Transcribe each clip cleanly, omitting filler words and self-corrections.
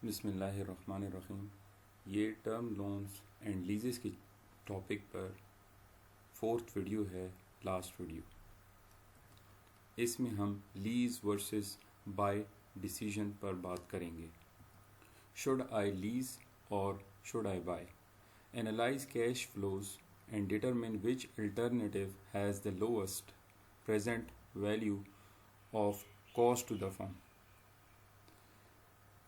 बिस्मिल्लाहिर्रहमानिर्रहीम। ये term loans and लीजेस की टॉपिक पर फोर्थ वीडियो है, लास्ट वीडियो। इसमें हम लीज वर्सेस बाय डिसीजन पर बात करेंगे। शुड आई लीज और should I buy? Analyse cash flows and determine which alternative has the lowest present value of cost to the firm.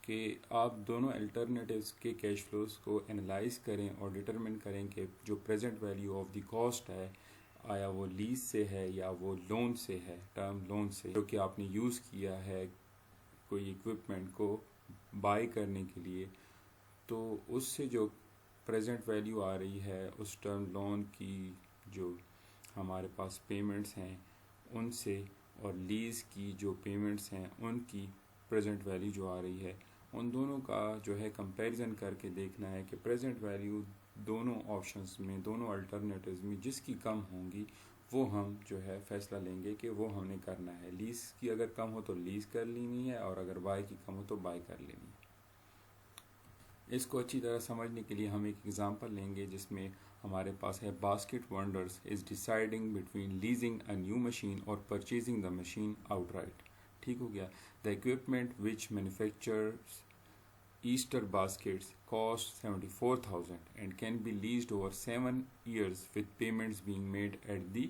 कि आप दोनों अल्टरनेटिव्स के कैश फ्लोज को एनालाइज करें और डिटरमिन करें कि जो present value of the cost है, आया वो लीज से है या वो लोन से है, टर्म लोन से, जो कि आपने यूज़ किया है कोई इक्विपमेंट को बाय करने के लिए, तो उससे जो प्रेजेंट वैल्यू आ रही है उस टर्म लोन की जो हमारे पास पेमेंट्स हैं उनसे, और लीज़ की जो पेमेंट्स हैं उनकी प्रेजेंट वैल्यू जो आ रही है, उन दोनों का जो है कंपैरिजन करके देखना है कि प्रेजेंट वैल्यू दोनों ऑप्शंस में, दोनों अल्टरनेटिव्स में जिसकी कम होंगी वो हम जो है फैसला लेंगे कि वो हमने करना है। लीज़ की अगर कम हो तो लीज़ कर लेनी है, और अगर बाय की कम हो तो बाय कर लेनी है। इसको अच्छी तरह समझने के लिए हम एक एग्जांपल लेंगे जिसमें हमारे पास है Basket Wonders is deciding between leasing a new machine और परचेजिंग द मशीन आउटराइट। ठीक हो गया। The equipment which manufactures Easter baskets cost 74,000 and can be leased over 7 years with payments being made at the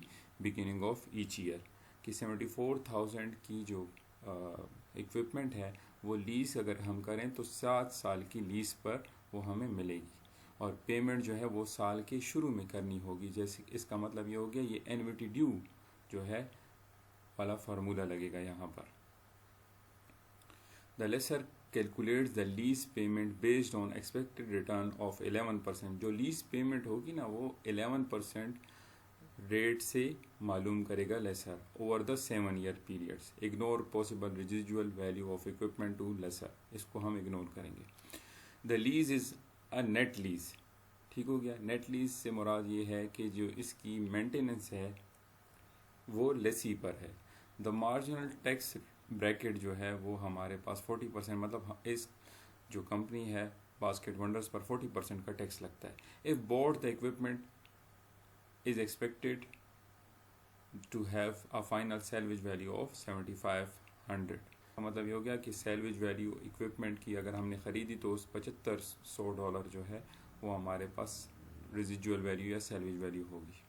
beginning of each year। कि 74,000 की जो equipment है वो lease अगर हम करें तो 7 साल की लीज पर वो हमें मिलेगी, और पेमेंट जो है वो साल के शुरू में करनी होगी। जैसे इसका मतलब ये हो गया, ये एन्युटी ड्यू जो है वाला फार्मूला लगेगा यहाँ पर। The lessor calculates the lease payment based on expected return of 11%। जो लीज पेमेंट होगी ना वो 11% रेट से मालूम करेगा lessor over the 7 year periods. Ignore possible residual value of equipment to lessor, इसको हम इग्नोर करेंगे। The lease is a net lease. ठीक हो गया। नेट लीज से मुराद ये है कि जो इसकी मेंटेनेंस है वो लेसी पर है। द मार्जिनल टैक्स ब्रैकेट जो है वो हमारे पास 40%, मतलब इस जो कंपनी है बास्केट वंडर्स पर 40% का टैक्स लगता है। If but the equipment is expected to have a final salvage value of 7500। मतलब ये हो गया कि सैलवेज वैल्यू इक्विपमेंट की अगर हमने ख़रीदी तो उस $7500 जो है वो हमारे पास रेजिजुअल वैल्यू या सैलवेज वैल्यू होगी।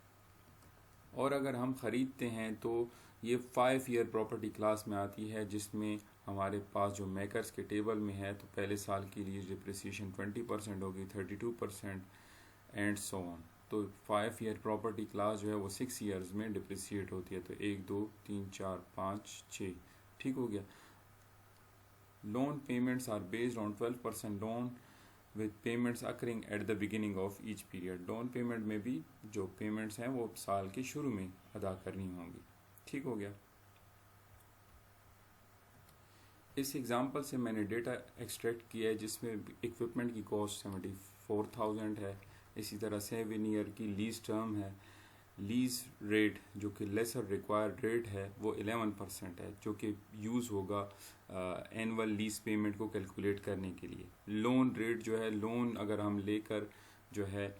और अगर हम ख़रीदते हैं तो ये 5 ईयर प्रॉपर्टी क्लास में आती है, जिसमें हमारे पास जो मेकर्स के टेबल में है तो पहले साल के लिए डिप्रिसिएशन 20% होगी, 32% एंड सो ऑन। तो 5 ईयर प्रॉपर्टी क्लास जो है वो 6 ईयर्स में डिप्रिसिएट होती है, तो 1 2 3 4 5 6। ठीक हो गया। Loan payments are based on 12% loan with payments occurring at the beginning of each period। Loan payment में भी जो पेमेंट्स हैं वो साल के शुरू में अदा करनी होंगी। ठीक हो गया। इस एग्जांपल से मैंने डेटा एक्सट्रैक्ट किया है जिसमें इक्विपमेंट की कॉस्ट 74,000 है। इसी तरह 7 ईयर की लीज टर्म है। लीज रेट जो कि लेसर रिक्वायर्ड रेट है वो 11% है, जो कि यूज़ होगा एनुअल लीज पेमेंट को कैलकुलेट करने के लिए। लोन रेट जो है, लोन अगर हम लेकर जो है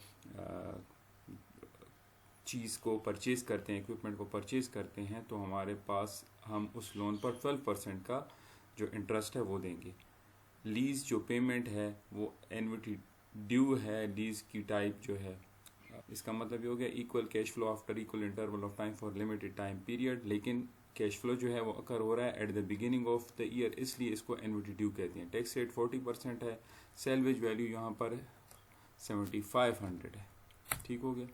चीज़ को परचेज़ करते हैं, इक्विपमेंट को परचेज़ करते हैं, तो हमारे पास हम उस लोन पर 12% का जो इंटरेस्ट है वो देंगे। लीज़ जो पेमेंट है वो एन्युटी ड्यू है। लीज़ की टाइप जो है, इसका मतलब ये हो गया equal cash flow after equal interval of time for limited time period. लेकिन कैश फ्लो जो है वो अकर हो रहा है eight the beginning of the year, इसलिए इसको एन्युटी ड्यू कहते हैं। टैक्स रेट 40% है। सैलवेज वैल्यू यहाँ पर 7500 है। ठीक हो गया,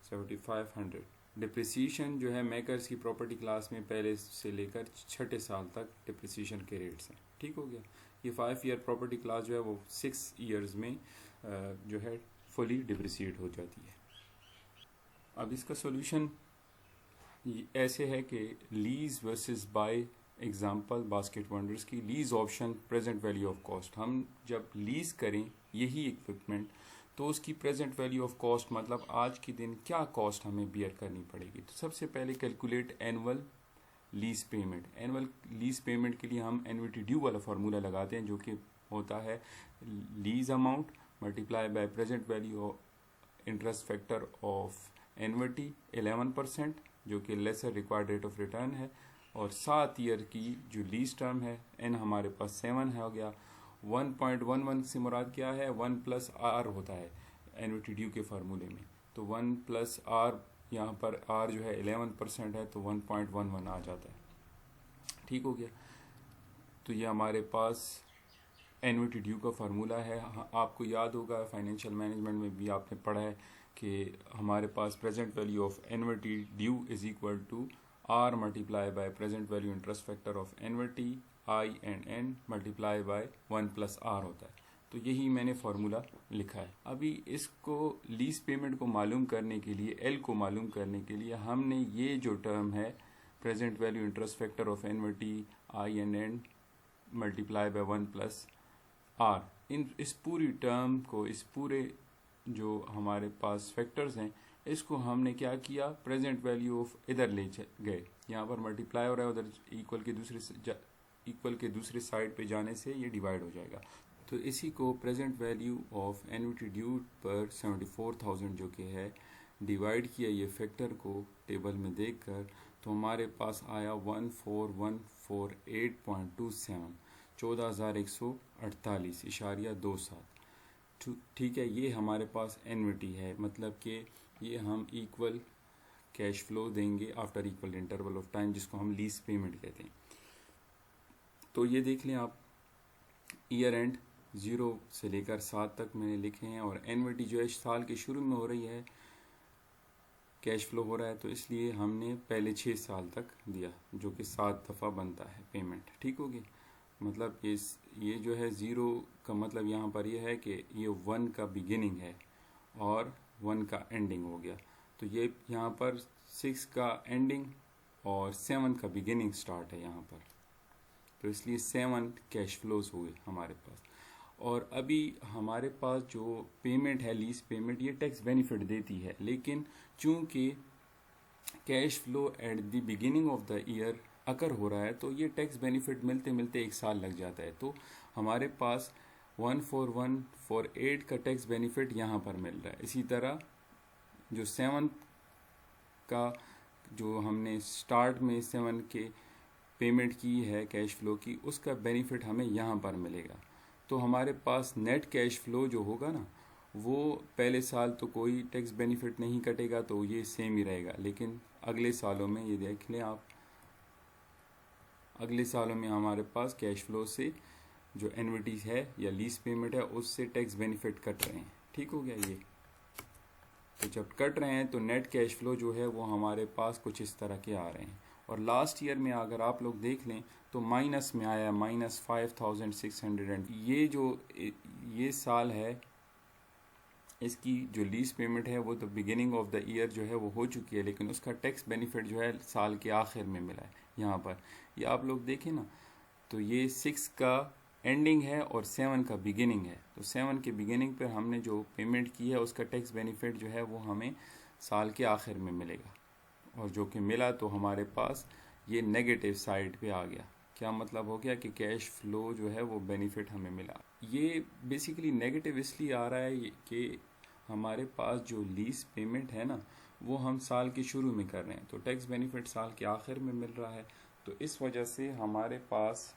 7500। डिप्रिसिएशन जो है मेकर्स की प्रॉपर्टी क्लास में पहले से लेकर 6ठे साल तक डिप्रिसिएशन के रेट्स हैं। ठीक हो गया। ये 5 ईयर प्रॉपर्टी क्लास जो है वो 6 ईयर्स में जो है फुली डिप्रिसिएट हो जाती है। अब इसका सॉल्यूशन ऐसे है कि lease versus buy example Basket Wonders की। Lease option present value of cost. हम जब लीज करें यही इक्विपमेंट तो उसकी प्रेजेंट वैल्यू ऑफ कॉस्ट मतलब आज के दिन क्या कॉस्ट हमें बियर करनी पड़ेगी। तो सबसे पहले calculate annual lease payment. Annual lease payment के लिए हम एन्युटी ड्यू वाला फार्मूला लगाते हैं जो कि होता है lease amount multiply by present value interest factor of annuity 11% जो कि lessor required rate of return है, और 7 ईयर की जो लीज टर्म है एन हमारे पास 7 है हो गया। 1.11 से मुराद क्या है, 1 प्लस आर होता है एन्युटी ड्यू के फार्मूले में, तो 1 प्लस आर, यहाँ पर आर जो है 11% है तो 1.11 आ जाता है। ठीक हो गया, तो ये हमारे पास एन्युटी ड्यू का फार्मूला है। आपको याद होगा फाइनेंशियल मैनेजमेंट में भी आपने पढ़ा है कि हमारे पास present value of annuity due is equal to R multiply by present value interest factor of annuity I and N multiply by 1 plus R होता है। तो यही मैंने फार्मूला लिखा है। अभी इसको लीज पेमेंट को मालूम करने के लिए, एल को मालूम करने के लिए हमने ये जो टर्म है present value interest factor of annuity I and N multiply by 1 plus r, इस पूरी टर्म को, इस पूरे जो हमारे पास फैक्टर्स हैं, इसको हमने क्या किया, प्रेजेंट वैल्यू ऑफ इधर ले गए, यहाँ पर मल्टीप्लाई हो रहा है, उधर इक्वल के दूसरे साइड पे जाने से ये डिवाइड हो जाएगा। तो इसी को present value of annuity due पर 74,000 जो कि है डिवाइड किया ये फैक्टर को टेबल में देखकर, तो हमारे पास आया 14,148.27, 14,148.27। ठीक है, ये हमारे पास एन्युटी है, मतलब कि ये हम इक्वल कैश फ्लो देंगे after equal interval of time, जिसको हम लीज पेमेंट कहते हैं। तो ये देख लें आप, ईयर एंड 0 से लेकर 7 तक मैंने लिखे हैं, और एन्युटी जो है साल के शुरू में हो रही है, कैश फ्लो हो रहा है, तो इसलिए हमने पहले 6 साल तक दिया, जो कि 7 दफ़ा बनता है पेमेंट। ठीक होगी, मतलब ये जो है 0 का मतलब यहाँ पर ये है कि ये 1 का बिगिनिंग है और 1 का एंडिंग हो गया, तो ये यहाँ पर 6 का एंडिंग और 7 का बिगिनिंग स्टार्ट है यहाँ पर, तो इसलिए 7 कैश फ्लोज हुए हमारे पास। और अभी हमारे पास जो पेमेंट है लीज पेमेंट, ये टैक्स बेनिफिट देती है, लेकिन चूंकि cash flow at the beginning of the year occur हो रहा है, तो ये टैक्स बेनिफिट मिलते मिलते 1 साल लग जाता है। तो हमारे पास 14,148 का टैक्स बेनिफिट यहाँ पर मिल रहा है। इसी तरह जो 7 का, जो हमने स्टार्ट में 7 के पेमेंट की है कैश फ्लो की, उसका बेनिफिट हमें यहाँ पर मिलेगा। तो हमारे पास नेट कैश फ्लो जो होगा ना, वो पहले साल तो कोई टैक्स बेनिफिट नहीं कटेगा, तो ये सेम ही रहेगा, लेकिन अगले सालों में ये देख लें आप, अगले सालों में हमारे पास कैश फ्लो से जो एन्युटीज है या लीज पेमेंट है, उससे टैक्स बेनिफिट कट रहे हैं। ठीक हो गया ये, तो जब कट रहे हैं तो नेट कैश फ्लो जो है वो हमारे पास कुछ इस तरह के आ रहे हैं। और लास्ट ईयर में अगर आप लोग देख लें तो माइनस में आया, -5,600। ये साल है, इसकी जो लीज पेमेंट है वो तो बिगिनिंग ऑफ द ईयर जो है वो हो चुकी है, लेकिन उसका टैक्स बेनिफिट जो है साल के आखिर में मिला है यहाँ पर। ये आप लोग देखें ना, तो ये 6 का एंडिंग है और 7 का बिगिनिंग है, तो 7 के बिगिनिंग पर हमने जो पेमेंट की है उसका टैक्स बेनिफिट जो है वो हमें साल के आखिर में मिलेगा, और जो कि मिला तो हमारे पास ये नेगेटिव साइड पे आ गया। क्या मतलब हो गया कि कैश फ्लो जो है वो बेनिफिट हमें मिला। ये बेसिकली नेगेटिव इसलिए आ रहा है कि हमारे पास जो लीज पेमेंट है ना, वो हम साल के शुरू में कर रहे हैं, तो टैक्स बेनिफिट साल के आखिर में मिल रहा है। तो इस वजह से हमारे पास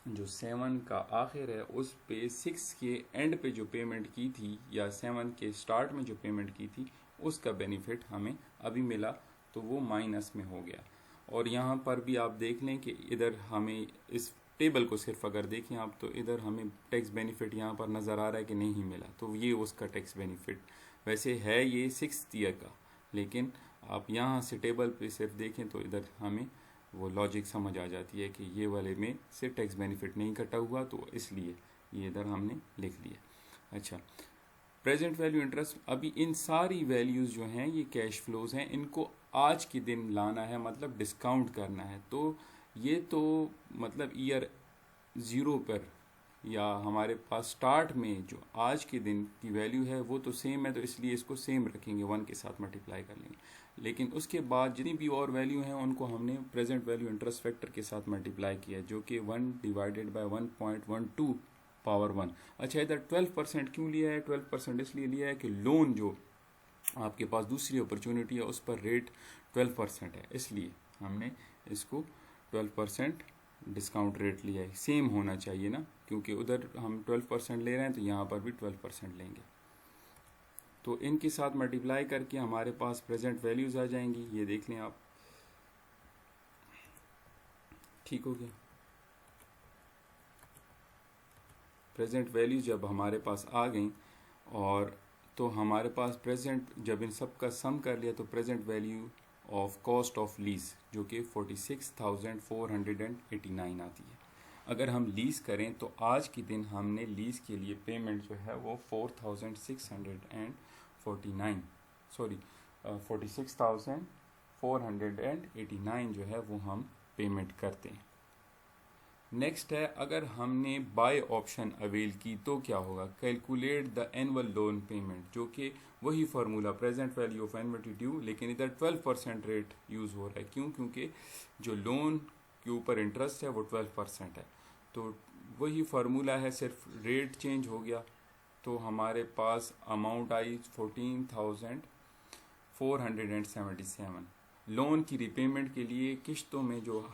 जो 7 का आखिर है उस पे 6 के एंड पे जो पेमेंट की थी या 7 के स्टार्ट में जो पेमेंट की थी उसका बेनिफिट हमें अभी मिला, तो वो माइनस में हो गया। और यहाँ पर भी आप देख लें कि इधर हमें इस टेबल को सिर्फ अगर देखें आप, तो इधर हमें टैक्स बेनिफिट यहाँ पर नज़र आ रहा है कि नहीं मिला, तो ये उसका टैक्स बेनिफिट वैसे है ये 6th ईयर का, लेकिन आप यहाँ से टेबल पे सिर्फ देखें तो इधर हमें वो लॉजिक समझ आ जाती है कि ये वाले में से टैक्स बेनिफिट नहीं कटा हुआ, तो इसलिए ये इधर हमने लिख लिया। अच्छा, प्रेजेंट वैल्यू इंटरेस्ट, अभी इन सारी वैल्यूज़ जो हैं ये कैश फ्लोज हैं, इनको आज के दिन लाना है, मतलब डिस्काउंट करना है। तो ये तो मतलब ईयर 0 पर या हमारे पास स्टार्ट में जो आज के दिन की वैल्यू है वो तो सेम है, तो इसलिए इसको सेम रखेंगे, 1 के साथ मल्टीप्लाई कर लेंगे। लेकिन उसके बाद जितनी भी और वैल्यू हैं उनको हमने प्रेजेंट वैल्यू इंटरेस्ट फैक्टर के साथ मल्टीप्लाई किया, जो कि 1 डिवाइडेड बाय 1.12 पावर 1। अच्छा, इधर 12% क्यों लिया है? 12% इसलिए लिया है कि लोन जो आपके पास दूसरी अपॉर्चुनिटी है उस पर रेट 12% है, इसलिए हमने इसको 12% डिस्काउंट रेट लिया है। सेम होना चाहिए ना, क्योंकि उधर हम 12% ले रहे हैं तो यहाँ पर भी 12% लेंगे। तो इनके साथ मल्टीप्लाई करके हमारे पास प्रेजेंट वैल्यूज़ आ जाएंगी। ये देख लें आप, ठीक हो गया। प्रेजेंट वैल्यू जब हमारे पास आ गई और तो हमारे पास प्रेजेंट, जब इन सब का सम कर लिया तो present value of cost of lease जो कि 46,489 आती है। अगर हम लीज़ करें तो आज के दिन हमने लीज़ के लिए पेमेंट जो है वो 46,489 जो है वो हम पेमेंट करते हैं। नेक्स्ट है, अगर हमने बाय ऑप्शन अवेल की तो क्या होगा? Calculate the annual loan payment, जो कि वही formula present value of annuity due, लेकिन इधर 12% रेट यूज़ हो रहा है। क्यों? क्योंकि जो लोन के ऊपर इंटरेस्ट है वो 12% है, तो वही फार्मूला है, सिर्फ रेट चेंज हो गया। तो हमारे पास अमाउंट आई 14,477। लोन की रिपेमेंट के लिए किश्तों में जो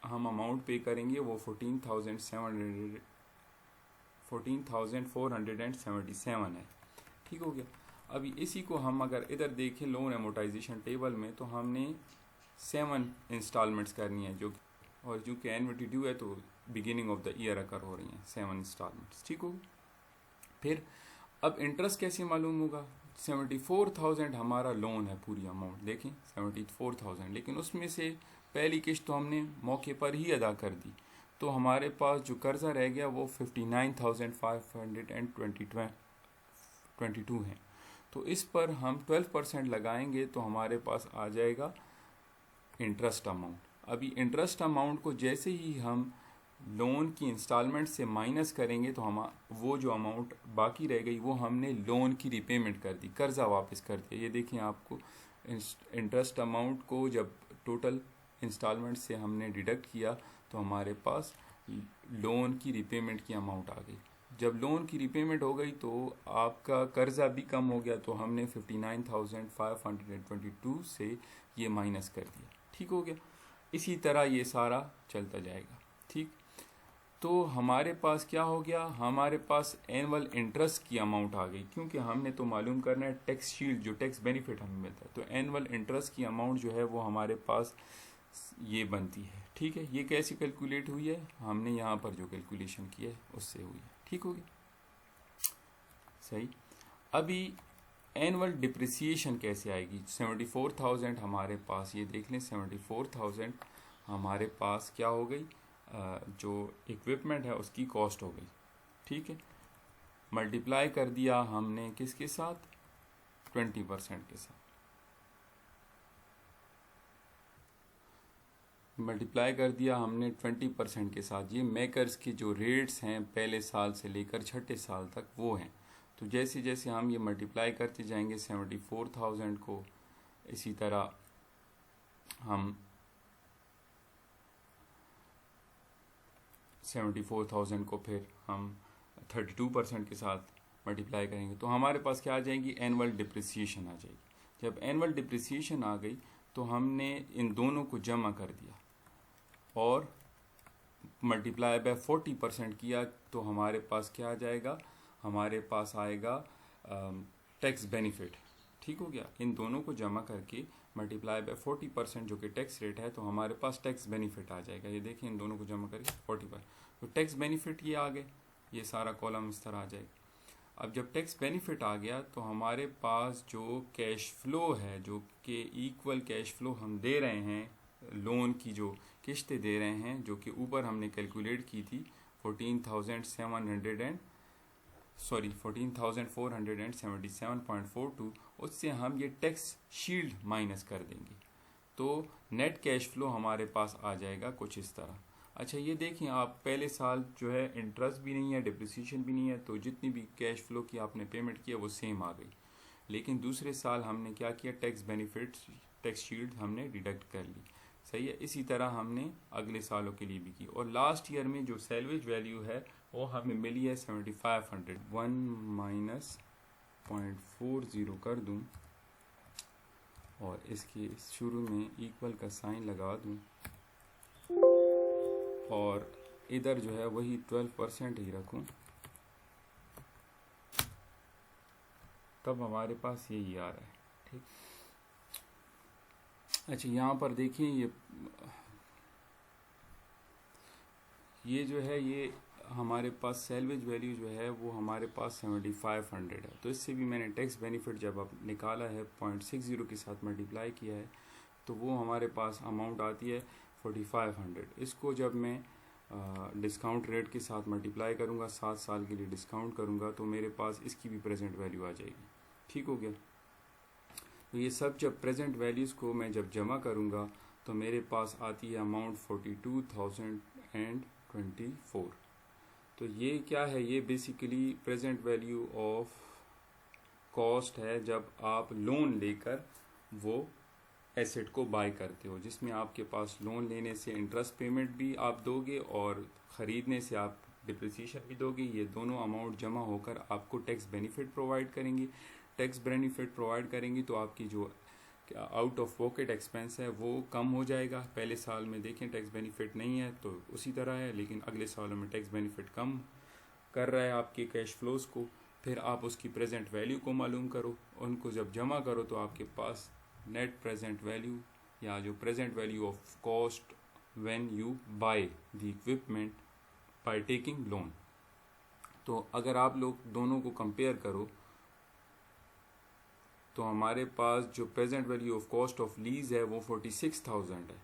हम अमाउंट पे करेंगे वो 14,477 है, ठीक हो गया। अभी इसी को हम अगर इधर देखें लोन एमोटाइजेशन टेबल में, तो हमने 7 इंस्टॉलमेंट्स करनी है, जो और जो कि एनयुटी ड्यू है तो beginning of the year occur हो रही हैं 7 इंस्टॉलमेंट्स, ठीक हो। फिर अब इंटरेस्ट कैसे मालूम होगा? 74,000 हमारा लोन है, पूरी अमाउंट देखें 74,000, लेकिन उसमें से पहली किश्त तो हमने मौके पर ही अदा कर दी, तो हमारे पास जो कर्जा रह गया वो 59,522 है। तो इस पर हम 12% लगाएंगे तो हमारे पास आ जाएगा इंटरेस्ट अमाउंट। अभी इंटरेस्ट अमाउंट को जैसे ही हम लोन की इंस्टॉलमेंट से माइनस करेंगे तो हम वो जो अमाउंट बाकी रह गई वो हमने लोन की रिपेमेंट कर दी, कर्जा वापस कर दिया। ये देखिए आपको इंटरेस्ट अमाउंट को जब टोटल इंस्टॉलमेंट से हमने डिडक्ट किया तो हमारे पास लोन की रिपेमेंट की अमाउंट आ गई। जब लोन की रिपेमेंट हो गई तो आपका कर्जा भी कम हो गया, तो हमने 59,522 से ये माइनस कर दिया, ठीक हो गया। इसी तरह ये सारा चलता जाएगा, ठीक। तो हमारे पास क्या हो गया? हमारे पास एनुअल इंटरेस्ट की अमाउंट आ गई, क्योंकि हमने तो मालूम करना है टैक्स शील्ड, जो टैक्स बेनिफिट हमें मिलता है। तो एनुअल इंटरेस्ट की अमाउंट जो है वो हमारे पास ये बनती है, ठीक है। ये कैसे कैलकुलेट हुई है? हमने यहाँ पर जो कैलकुलेशन की है उससे हुई है, ठीक हो गया, सही। अभी एनुअल डिप्रिसिएशन कैसे आएगी? 74,000 हमारे पास, ये देख लें 74,000 हमारे पास क्या हो गई? जो इक्विपमेंट है उसकी कॉस्ट हो गई, ठीक है। मल्टीप्लाई कर दिया हमने किसके साथ? 20% के साथ। मल्टीप्लाई कर दिया हमने 20% के साथ। ये मेकर्स के जो रेट्स हैं पहले साल से लेकर छठे साल तक वो हैं। तो जैसे जैसे हम ये मल्टीप्लाई करते जाएंगे 74,000 को, इसी तरह हम 74,000 को फिर हम 32% के साथ मल्टीप्लाई करेंगे तो हमारे पास क्या आ जाएगी? एनुअल डिप्रिसिएशन आ जाएगी। जब एनुअल डिप्रिसिएशन आ गई तो हमने इन दोनों को जमा कर दिया और मल्टीप्लाई बाय 40% किया, तो हमारे पास क्या आ जाएगा? हमारे पास आएगा टैक्स बेनिफिट, ठीक हो गया। इन दोनों को जमा करके मल्टीप्लाई बाय 40% जो कि टैक्स रेट है, तो हमारे पास टैक्स बेनिफिट आ जाएगा। ये देखिए इन दोनों को जमा करके 40%, तो टैक्स बेनिफिट ये आ गए, ये सारा कॉलम इस तरह आ जाएगा। अब जब टैक्स बेनिफिट आ गया तो हमारे पास जो कैश फ्लो है, जो कि इक्वल कैश फ्लो हम दे रहे हैं, लोन की जो किश्तें दे रहे हैं, जो कि ऊपर हमने कैलकुलेट की थी 14,477.42, उससे हम ये टैक्स शील्ड माइनस कर देंगे, तो नेट कैश फ्लो हमारे पास आ जाएगा कुछ इस तरह। अच्छा, ये देखें आप, पहले साल जो है इंटरेस्ट भी नहीं है, डिप्रिसिएशन भी नहीं है, तो जितनी भी कैश फ्लो की आपने पेमेंट किया वो सेम आ गई। लेकिन दूसरे साल हमने क्या किया? टैक्स बेनिफिट, टैक्स शील्ड हमने डिडक्ट कर ली, सही है। इसी तरह हमने अगले सालों के लिए भी की। और लास्ट ईयर में जो सैलवेज वैल्यू है और हमें मिली है 7500। 1 माइनस 0.40 कर दूं और इसके शुरू में इक्वल का साइन लगा दूं और इधर जो है वही 12% ही रखूं, तब हमारे पास यही आ रहा है। ठीक, अच्छा यहाँ पर देखिए ये जो है ये हमारे पास सैलवेज वैल्यू जो है वो हमारे पास 7500 है। तो इससे भी मैंने टैक्स बेनिफिट जब अब निकाला है 0.60 के साथ मल्टीप्लाई किया है तो वो हमारे पास अमाउंट आती है 4500। इसको जब मैं डिस्काउंट रेट के साथ मल्टीप्लाई करूँगा, 7 साल के लिए डिस्काउंट करूँगा, तो मेरे पास इसकी भी प्रेजेंट वैल्यू आ जाएगी। ठीक हो गया। तो ये सब जब प्रेजेंट वैल्यूज़ को मैं जब जमा करूँगा तो मेरे पास आती है अमाउंट 42,024। तो ये क्या है, ये basically present value of cost है जब आप लोन लेकर वो एसेट को बाय करते हो, जिसमें आपके पास लोन लेने से इंटरेस्ट पेमेंट भी आप दोगे और ख़रीदने से आप डिप्रिसिएशन भी दोगे। ये दोनों अमाउंट जमा होकर आपको टैक्स बेनिफिट प्रोवाइड करेंगी। टैक्स बेनिफिट प्रोवाइड करेंगी तो आपकी जो आउट ऑफ पॉकेट एक्सपेंस है वो कम हो जाएगा। पहले साल में देखें टैक्स बेनिफिट नहीं है तो उसी तरह है, लेकिन अगले सालों में टैक्स बेनिफिट कम कर रहा है आपके कैश फ्लोज को। फिर आप उसकी प्रेजेंट वैल्यू को मालूम करो, उनको जब जमा करो तो आपके पास नेट प्रेजेंट वैल्यू या जो present value of cost when you by the equipment by taking loan. तो अगर आप लोग दोनों को कंपेयर करो तो हमारे पास जो present value of cost of lease है वो 46,000 है